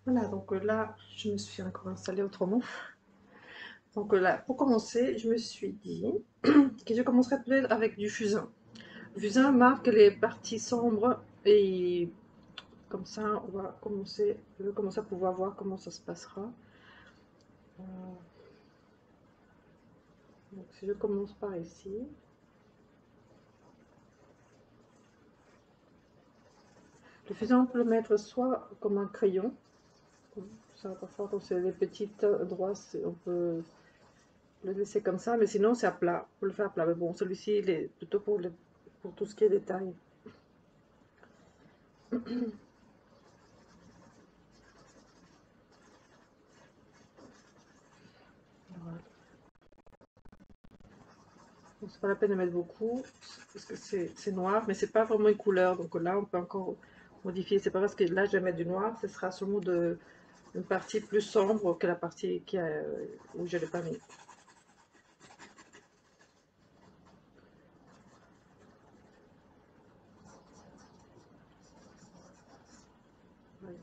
Voilà, donc là, je me suis encore installée autrement. Donc là, pour commencer, je me suis dit que je commencerai peut-être avec du fusain. Le fusain marque les parties sombres et comme ça, on va commencer, je vais commencer à pouvoir voir comment ça se passera. Euh, Donc si je commence par ici, le fusain, on peut le mettre soit comme un crayon, ça parfois quand c'est des petites droits, on peut le laisser comme ça, mais sinon c'est à plat, on peut le faire à plat. Mais bon, celui-ci, il est plutôt pour tout ce qui est détail. Voilà. C'est pas la peine de mettre beaucoup, parce que c'est noir, mais c'est pas vraiment une couleur, donc là on peut encore modifier. C'est pas parce que là je vais mettre du noir, ce sera seulement une partie plus sombre que la partie où je l'ai pas mis. Ouais.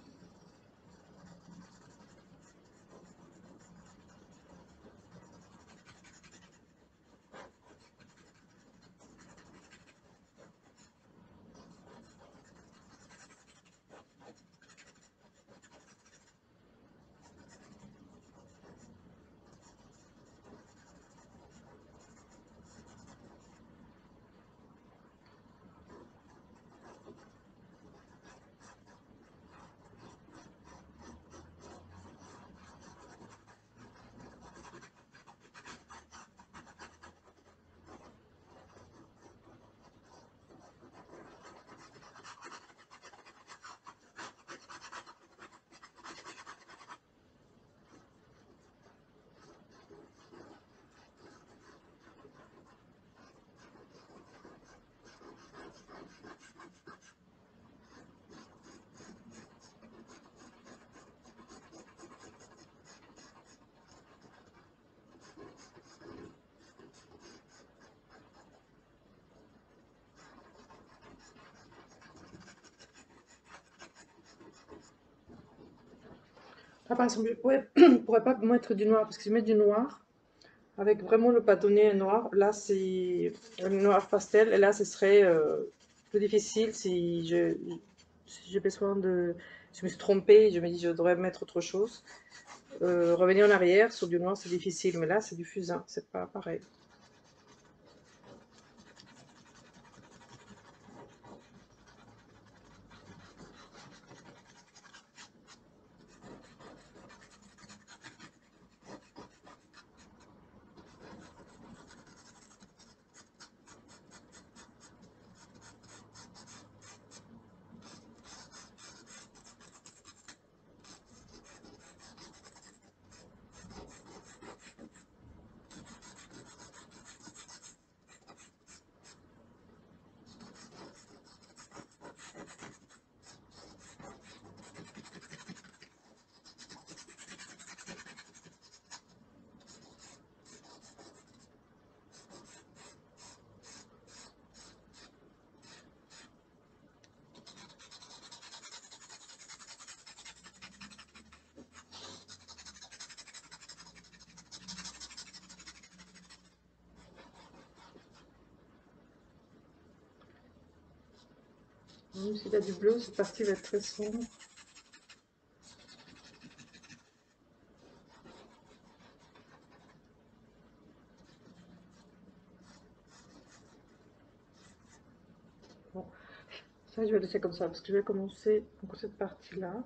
Là par exemple, je pourrais pas mettre du noir, parce que si je mets du noir, avec vraiment le bâtonnet noir, là c'est un noir pastel, et là ce serait plus difficile si j'ai besoin de... Je me suis trompée, je me dis je devrais mettre autre chose. Revenir en arrière sur du noir c'est difficile, mais là c'est du fusain, c'est pas pareil. Même s'il y a du bleu, cette partie va être très sombre. Bon, ça je vais laisser comme ça, parce que je vais commencer donc, cette partie-là.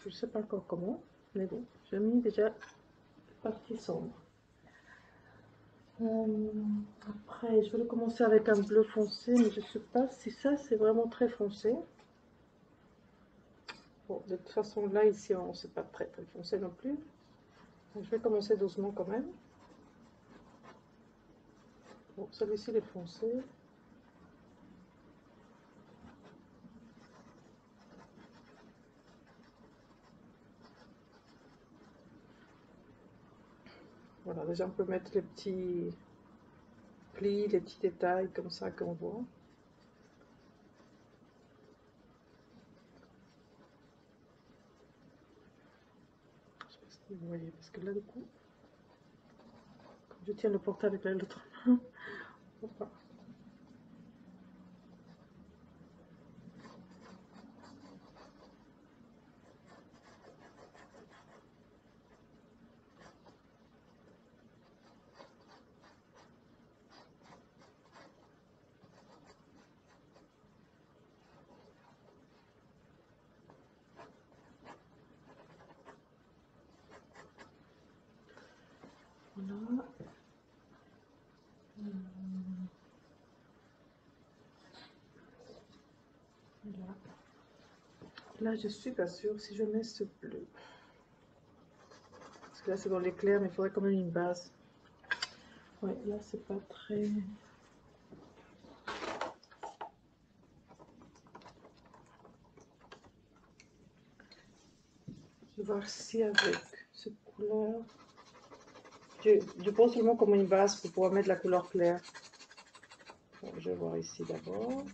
Je sais pas encore comment, mais bon, j'ai mis déjà la partie sombre. Après, je vais commencer avec un bleu foncé, mais je sais pas si ça c'est vraiment très foncé. Bon, de toute façon, là, ici, on c'est pas très très foncé non plus. Donc, je vais commencer doucement quand même. Bon, celui-ci, il est foncé. Voilà, déjà, on peut mettre les petits plis, les petits détails comme ça qu'on voit. vous voyez, parce que là, du coup, comme je tiens le portable avec l'autre main, hop. Voilà. Voilà. Là, je suis pas sûre si je mets ce bleu. Parce que là, c'est dans l'éclair, mais il faudrait quand même une base. Ouais, là, c'est pas très... Je vais voir si avec cette couleur... Je prends seulement comme une base pour pouvoir mettre la couleur claire. Bon, je vais voir ici d'abord.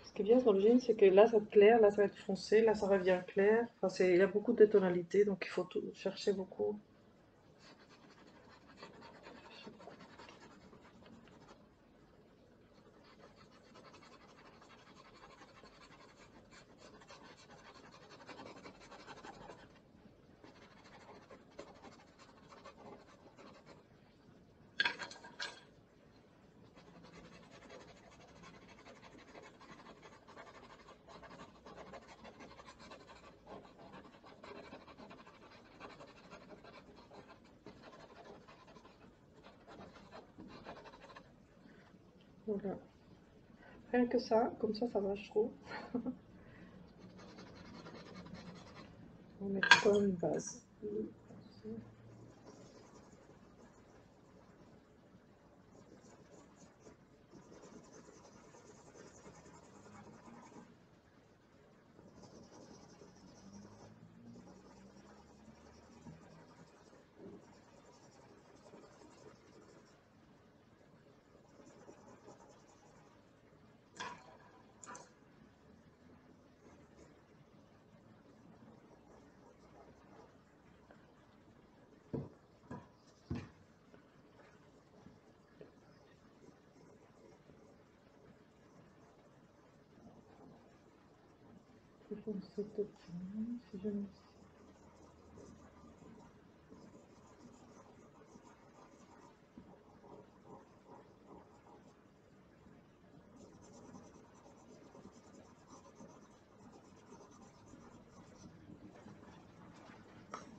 Ce qui est bien dans le jean, c'est que là, ça va être clair, là, ça va être foncé, là, ça revient clair. Enfin, il y a beaucoup de tonalités, donc il faut tout chercher beaucoup. Voilà. Rien que ça, comme ça va, je trouve. On met quand même une base. Je fais cette option, si je mets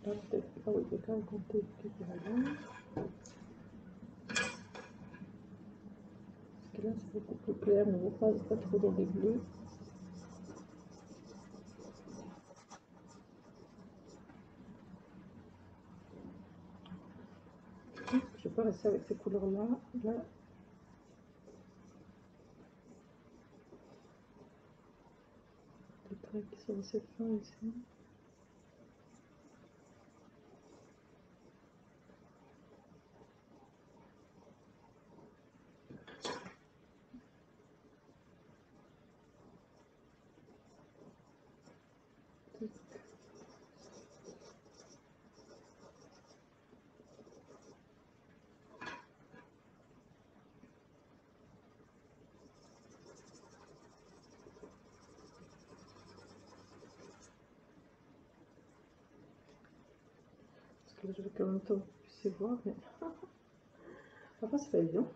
là, peut-être, ah oui, j'ai quand même compté quelques rayons. Parce que là, c'est beaucoup plus clair, on ne voit pas trop dans les bleus. Je vais pas rester avec ces couleurs-là. Là, les traits qui sont assez fins ici. Parce que là, je vais quand même temps puissiez voir, mais parfois c'est pas évident.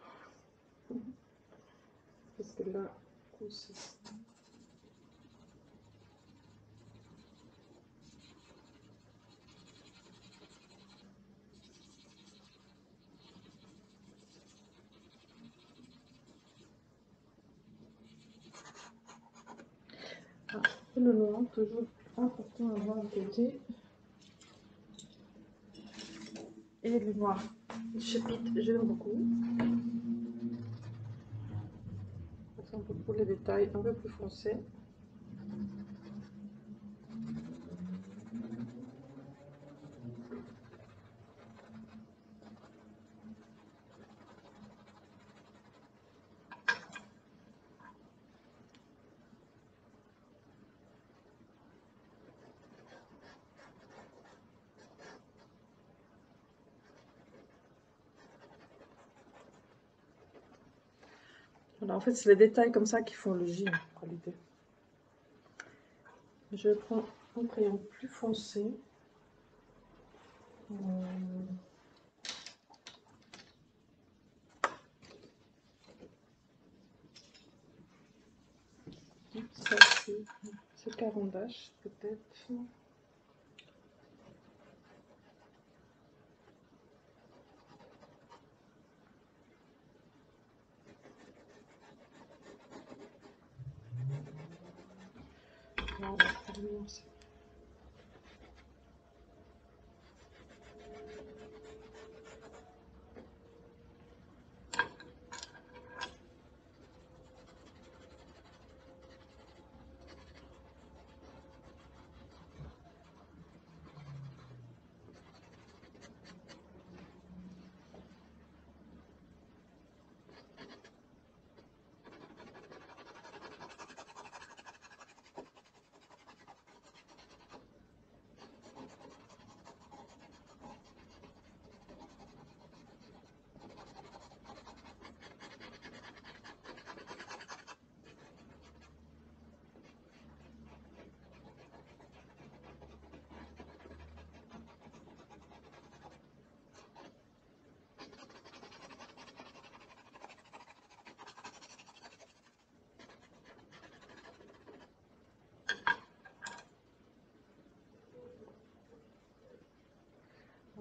Parce que là, c'est... Ah, le noir, toujours important à avoir à côté. Et le noir chapitre, j'aime beaucoup. exemple pour les détails un peu plus foncés. Voilà, en fait, c'est les détails comme ça qui font le J en réalité. Je prends un crayon plus foncé. Ça, c'est Carandache, peut-être. Non, c'est pas bien, ça.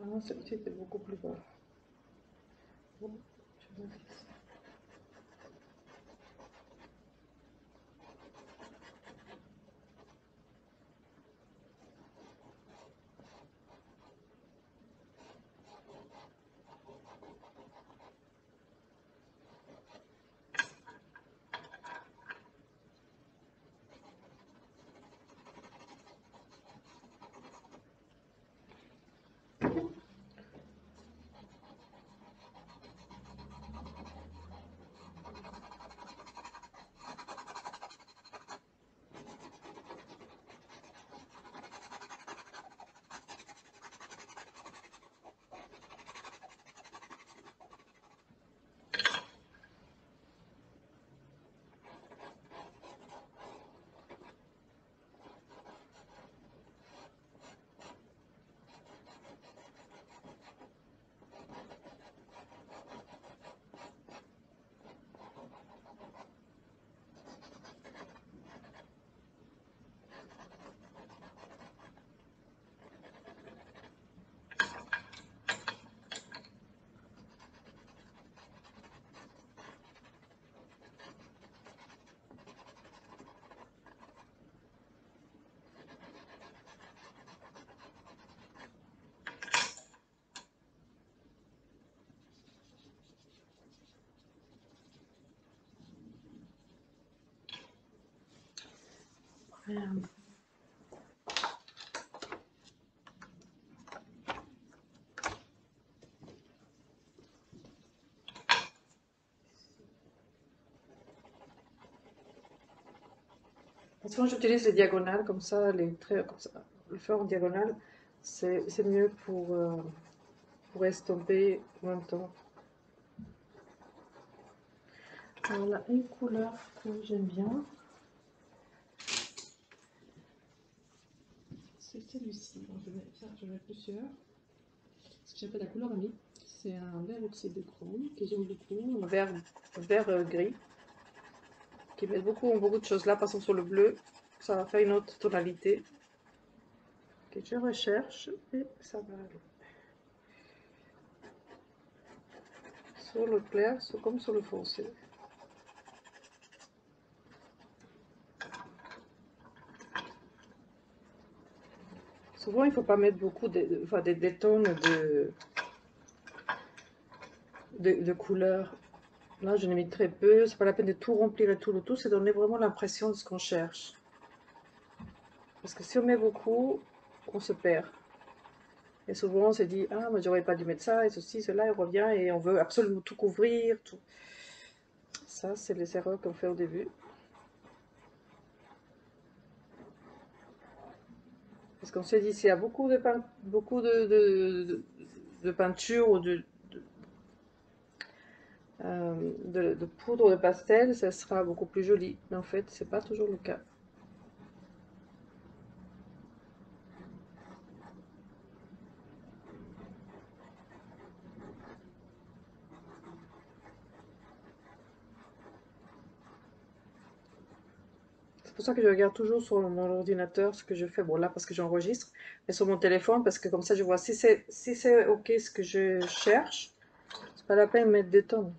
Voilà, celle-ci était beaucoup plus bas. Bon, je vais mettre ça. Souvent j'utilise les diagonales comme ça, les traits comme ça. Le faire en diagonale, c'est mieux pour estomper en même temps. Voilà une couleur que j'aime bien. C'est celui-ci. Je vais mettre plusieurs. Ce que j'appelle la couleur amie. C'est un vert oxyde de chrome que j'aime beaucoup. Un vert gris. Qui met beaucoup de choses là. Passons sur le bleu. Ça va faire une autre tonalité. Que je recherche. Et ça va aller. Sur le clair, comme sur le foncé. Souvent, il ne faut pas mettre beaucoup des tonnes de couleurs Là, je n'ai mis très peu. C'est pas la peine de tout remplir et tout le tout. C'est donner vraiment l'impression de ce qu'on cherche. Parce que si on met beaucoup, on se perd. Et souvent, on se dit, ah, mais j'aurais pas dû mettre ça, et ceci, cela, et on revient, et on veut absolument tout couvrir. Tout. Ça, c'est les erreurs qu'on fait au début. Parce qu'on se dit, s'il y a beaucoup de peinture ou de poudre de pastel, ça sera beaucoup plus joli. Mais en fait, c'est pas toujours le cas. C'est pour ça que je regarde toujours sur mon ordinateur ce que je fais. Bon, là, parce que j'enregistre, mais sur mon téléphone, parce que comme ça, je vois si c'est OK ce que je cherche. C'est pas la peine de mettre des tonnes.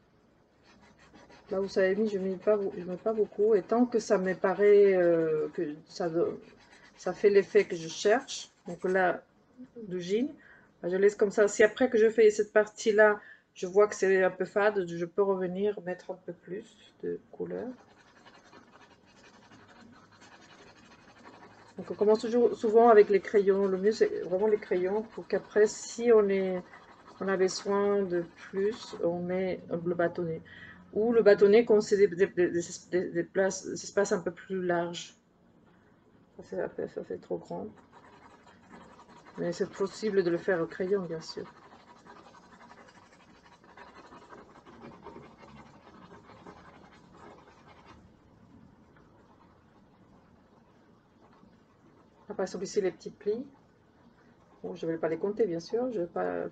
Là où ça est mis, je mets pas beaucoup. Et tant que ça me paraît que ça fait l'effet que je cherche, donc là, d'origine, je laisse comme ça. Si après que je fais cette partie-là, je vois que c'est un peu fade, je peux revenir mettre un peu plus de couleur. Donc on commence toujours souvent avec les crayons. Le mieux c'est vraiment les crayons pour qu'après, si on a besoin de plus, on met le bâtonnet. Ou le bâtonnet quand c'est des espaces un peu plus larges. Ça fait trop grand. Mais c'est possible de le faire au crayon, bien sûr. Là, par exemple, ici, les petits plis. Bon, je ne vais pas les compter, bien sûr. Je vais pas...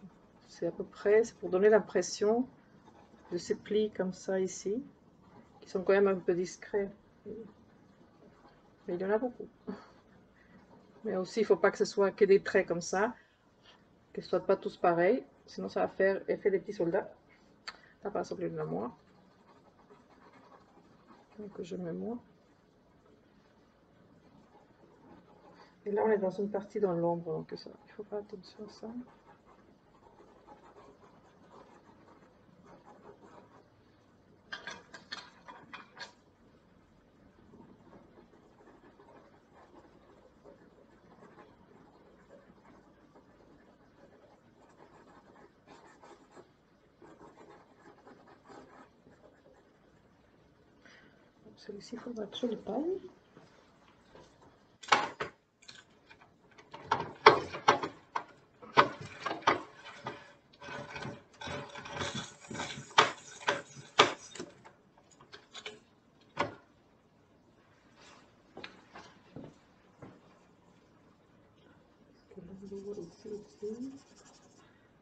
C'est à peu près, c'est pour donner l'impression de ces plis comme ça ici, qui sont quand même un peu discrets. Mais il y en a beaucoup. Mais aussi, il ne faut pas que ce soit que des traits comme ça, que ce ne soit pas tous pareils. Sinon, ça va faire effet des petits soldats. Là, par exemple, il y en a moins. Donc, je mets moins. Et là, on est dans une partie dans l'ombre, donc ça, il faut faire attention à ça. Celui-ci, il faudra que je le taille.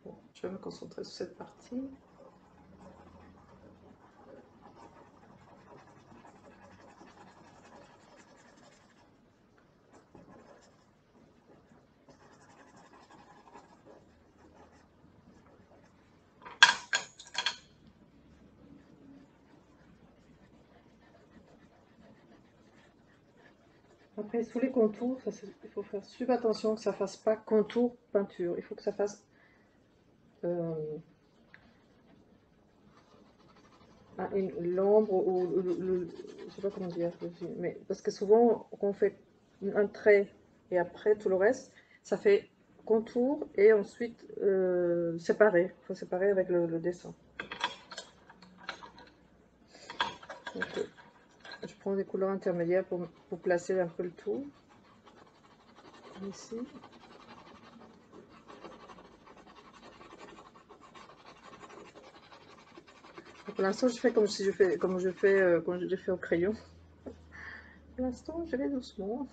Bon, je vais me concentrer sur cette partie. Après, sous les contours, il faut faire super attention que ça fasse pas contour peinture. Il faut que ça fasse euh, l'ombre ou je sais pas comment dire, mais parce que souvent, quand on fait un trait et après tout le reste, ça fait contour et ensuite séparer. Il faut séparer avec le dessin. Donc, je prends des couleurs intermédiaires pour placer un peu le tout. Ici. Pour l'instant, je fais comme si je fais comme je fais quand je fais au crayon. Pour l'instant, je vais doucement.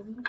ensemble.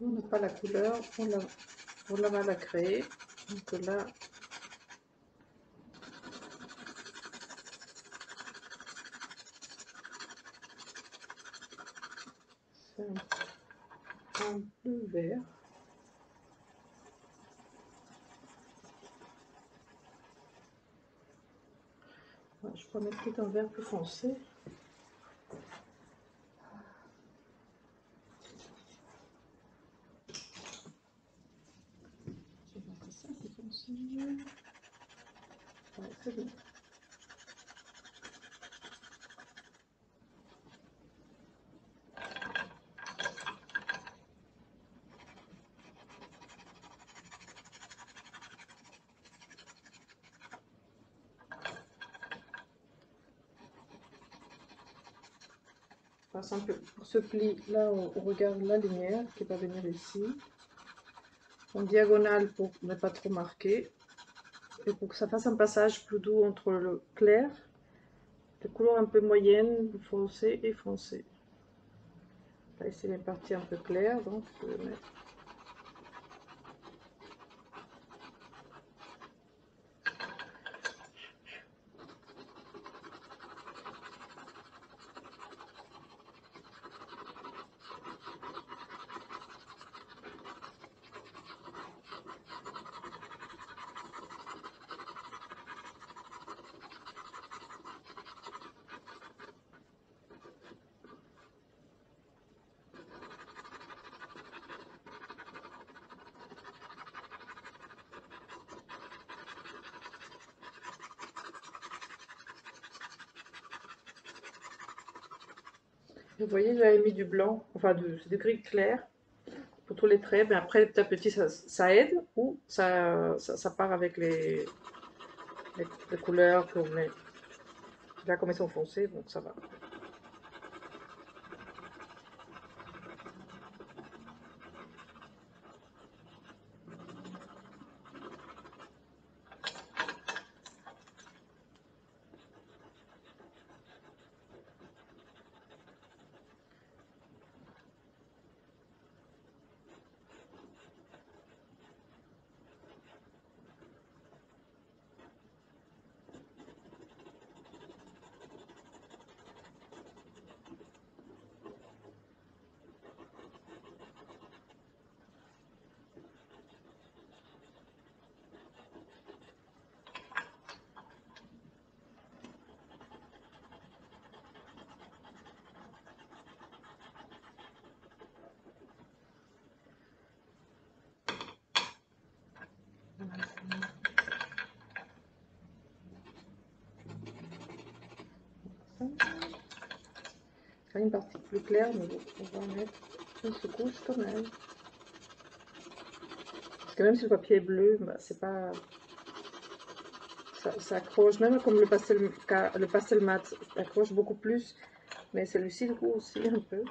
On n'a pas la couleur, on la va la créer. Donc là, c'est un bleu vert. Voilà, je peux mettre peut-être un vert plus foncé. Ça, c'est foncé. Ouais, c'est bon. Par exemple, pour ce pli, là, on regarde la lumière qui va venir ici. En diagonale pour ne pas trop marquer. Et pour que ça fasse un passage plus doux entre le clair, les couleurs un peu moyennes, foncé et foncé. Là, ici, les parties un peu claires, donc je vais mettre. Vous voyez, j'avais mis du blanc, enfin du gris clair pour tous les traits, mais après petit à petit ça aide ou ça part avec les couleurs qu'on met. Là, comme elles sont foncées, donc ça va. Là, une partie plus claire, mais bon, on va en mettre une sous-couche quand même. Parce que même si le papier est bleu, bah, c'est pas... Ça accroche, même comme le pastel mat, ça accroche beaucoup plus. Mais celui-ci, du coup, aussi un peu.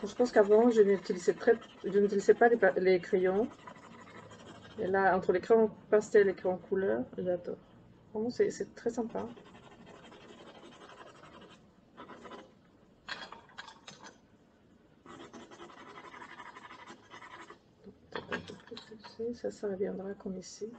Je pense qu'avant, je n'utilisais pas les crayons. Et là, entre les crayons pastel et les crayons couleur, j'adore. Vraiment, c'est très sympa. Ça reviendra comme ici.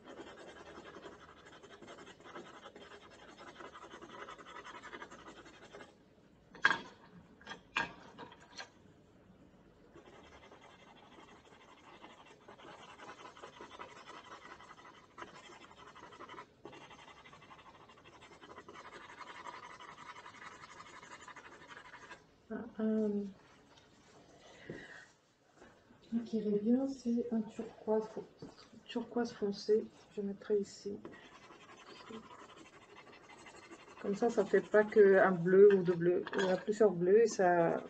Qui revient, c'est un turquoise foncé. Je mettrai ici. Comme ça fait pas qu'un bleu ou deux bleus. Il y a plusieurs bleus et ça.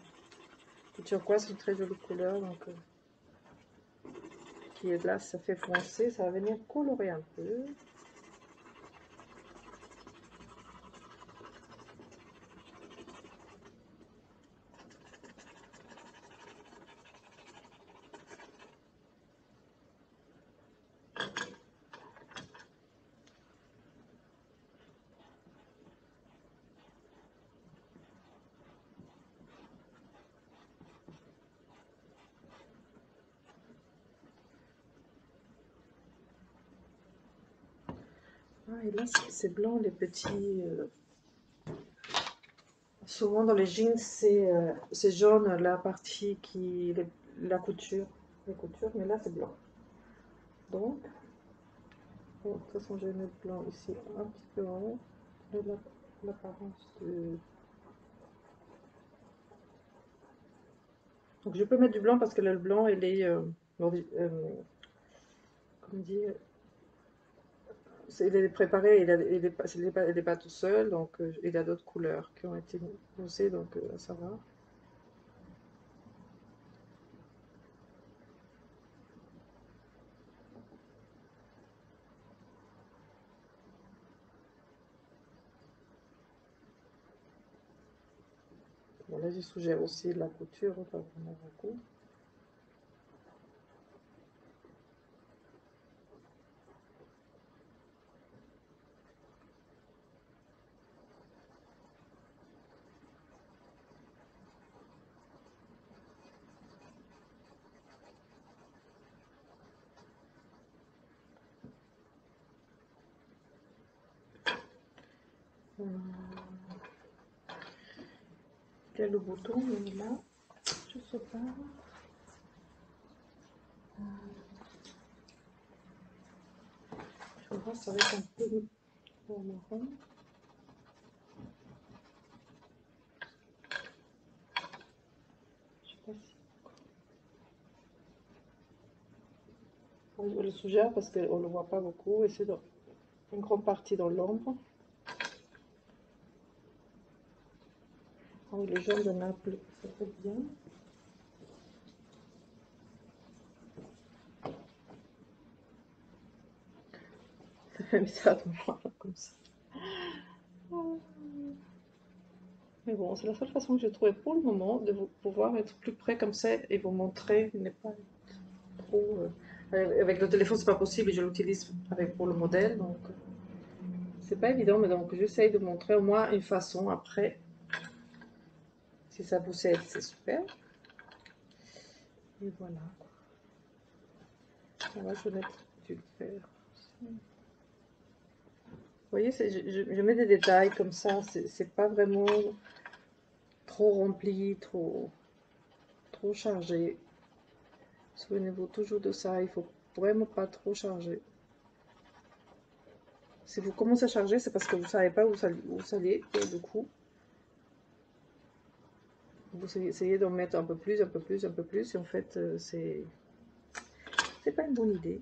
Le turquoise, c'est une très jolie couleur. Donc, qui est là, ça fait foncé. Ça va venir colorer un peu. Ah, et là, c'est blanc, les petits. Souvent dans les jeans, c'est jaune la partie la couture, les coutures, mais là c'est blanc. Donc, bon, de toute façon, je vais mettre blanc ici un petit peu en haut. L'apparence de. Donc, je peux mettre du blanc parce que là, le blanc, il est. Comment dire, il est préparé, il est pas tout seul, donc il y a d'autres couleurs qui ont été posées, donc ça va. Bon, là, je suggère aussi la couture, pas vraiment beaucoup. Quel le bouton, il est là, je sais pas. Je vois, ça va être un peu marron. Je sais pas si. On le suggère parce qu'on ne le voit pas beaucoup et c'est une grande partie dans l'ombre. Oh, le jaune de Naples, ça fait bien. Ça fait bizarre de voir comme ça. Mais bon, c'est la seule façon que j'ai trouvé pour le moment de pouvoir être plus près comme ça et vous montrer. Il n'est pas trop. Avec le téléphone, c'est pas possible et je l'utilise pour le modèle. Donc, c'est pas évident, mais donc j'essaye de montrer au moins une façon après. Si ça vous aide, c'est super. Et voilà. Là, je vais mettre du vert. Vous voyez, je mets des détails comme ça. C'est pas vraiment trop rempli, trop chargé. Souvenez-vous toujours de ça. Il faut vraiment pas trop charger. Si vous commencez à charger, c'est parce que vous savez pas où ça allait. Et du coup, vous essayez d'en mettre un peu plus, un peu plus, un peu plus. Et en fait, c'est pas une bonne idée.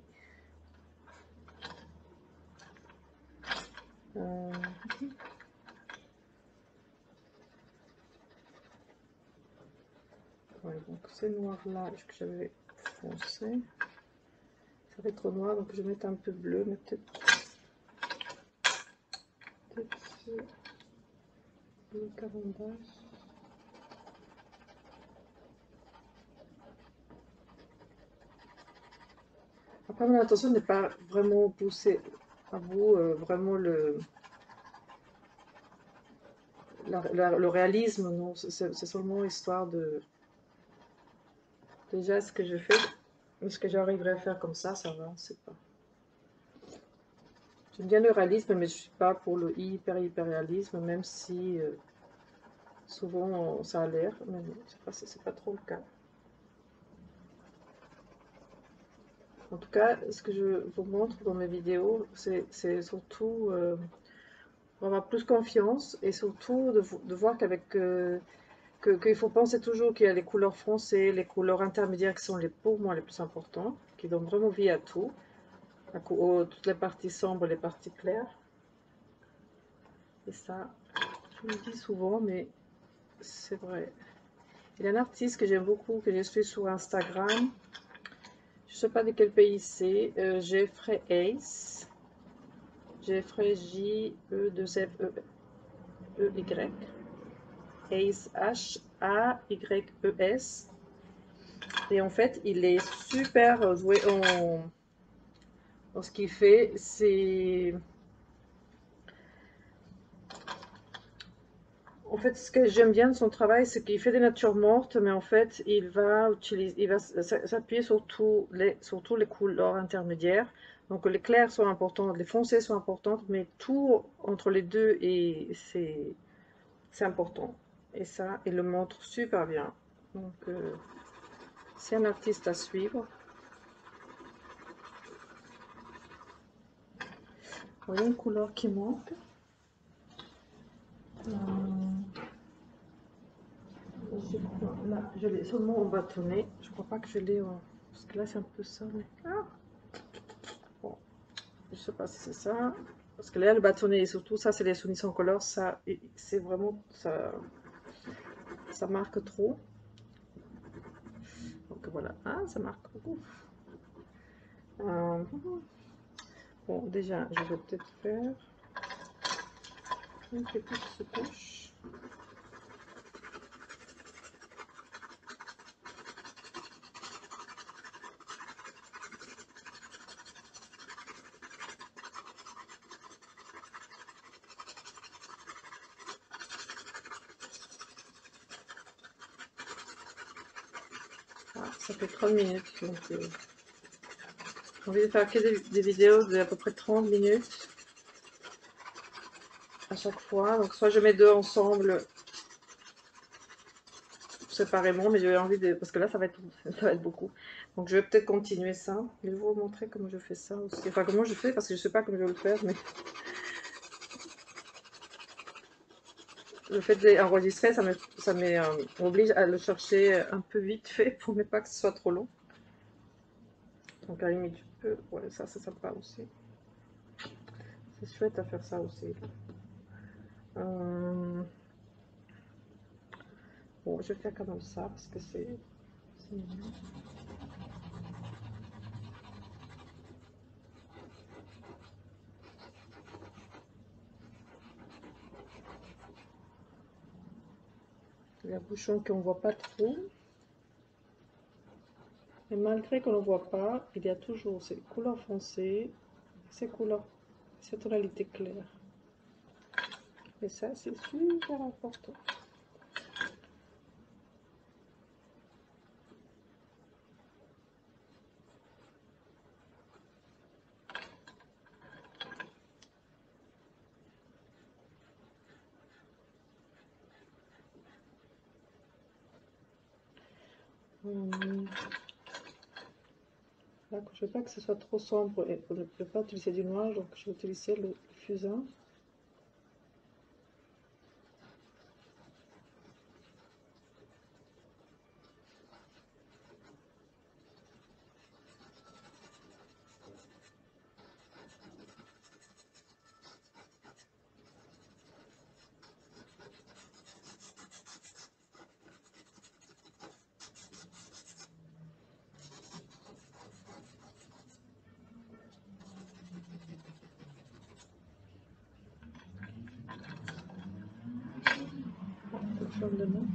Ouais, donc c'est noir là que j'avais foncé. Ça va être trop noir, donc je vais mettre un peu bleu, mais peut-être le carambar. Après, mon intention n'est pas vraiment pousser à bout vraiment le réalisme, non, c'est seulement histoire de. Déjà, ce que je fais, ce que j'arriverai à faire comme ça va, c'est pas. J'aime bien le réalisme, mais je suis pas pour le hyper réalisme, même si souvent ça a l'air, mais c'est pas trop le cas. En tout cas, ce que je vous montre dans mes vidéos, c'est surtout pour avoir plus confiance et surtout de voir qu'avec qu'il faut penser toujours qu'il y a les couleurs foncées, les couleurs intermédiaires qui sont pour moi les plus importantes, qui donnent vraiment vie à tout, toutes les parties sombres, les parties claires. Et ça, je le dis souvent, mais c'est vrai. Il y a un artiste que j'aime beaucoup, que je suis sur Instagram. Je ne sais pas de quel pays c'est. Jeffrey Ace. Jeffrey J-E-2-F-E-Y. Ace H-A-Y-E-S. Et en fait, il est super doué en ce qu'il fait. C'est En fait, ce que j'aime bien de son travail, c'est qu'il fait des natures mortes, mais en fait, il va s'appuyer sur tous les couleurs intermédiaires. Donc, les clairs sont importantes, les foncées sont importantes, mais tout entre les deux, c'est important. Et ça, il le montre super bien. Donc, c'est un artiste à suivre. Bon, il y a une couleur qui manque. Là, je l'ai seulement en bâtonnet. Je crois pas que je l'ai en... Parce que là, c'est un peu ça. Mais... Ah, bon, je sais pas si c'est ça. Parce que là, le bâtonnet, et surtout, ça, c'est les sounis sans couleur. Ça, c'est vraiment... Ça marque trop. Donc voilà. Ah, ça marque beaucoup. Bon, déjà, je vais peut-être faire une petite couche. Ah, ça fait 30 minutes. Donc, j'ai envie de faire que des vidéos d'à peu près 30 minutes à chaque fois. Donc, soit je mets deux ensemble séparément, mais j'avais envie de... Parce que là, ça va être beaucoup. Donc, je vais peut-être continuer ça. Je vais vous montrer comment je fais ça aussi. Enfin, comment je fais, parce que je sais pas comment je vais le faire, mais... Le fait d'enregistrer, ça m'oblige à le chercher un peu vite fait pour ne pas que ce soit trop long. Donc, à la limite, je peux... Ouais, ça, c'est sympa aussi. C'est chouette à faire ça aussi. Bon, je vais faire quand même ça, parce que c'est mignon. Il y a un bouchon qu'on ne voit pas trop. Et malgré qu'on ne voit pas, il y a toujours ces couleurs foncées, ces couleurs, ces tonalités claires. Et ça, c'est super important. Là, je ne veux pas que ce soit trop sombre et pour ne pas utiliser du noir, donc je vais utiliser le fusain. De main.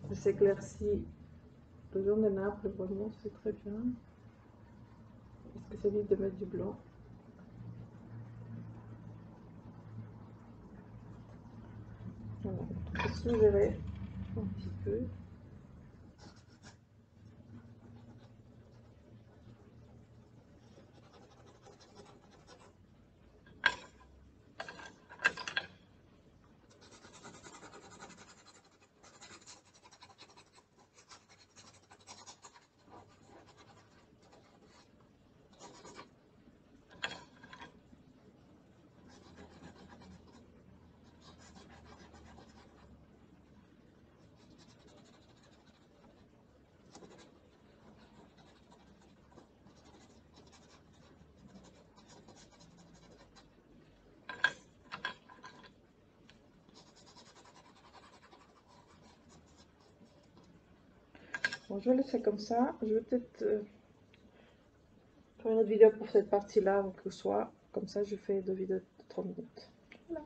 Je s'éclaircit le jaune de Naples, vraiment, c'est très bien. Parce que ça évite de mettre du blanc. Voilà, je vais suggérer un petit peu. Bon, je vais laisser comme ça. Je vais peut-être faire une autre vidéo pour cette partie-là, donc le soir. Comme ça, je fais 2 vidéos de 30 minutes. Voilà.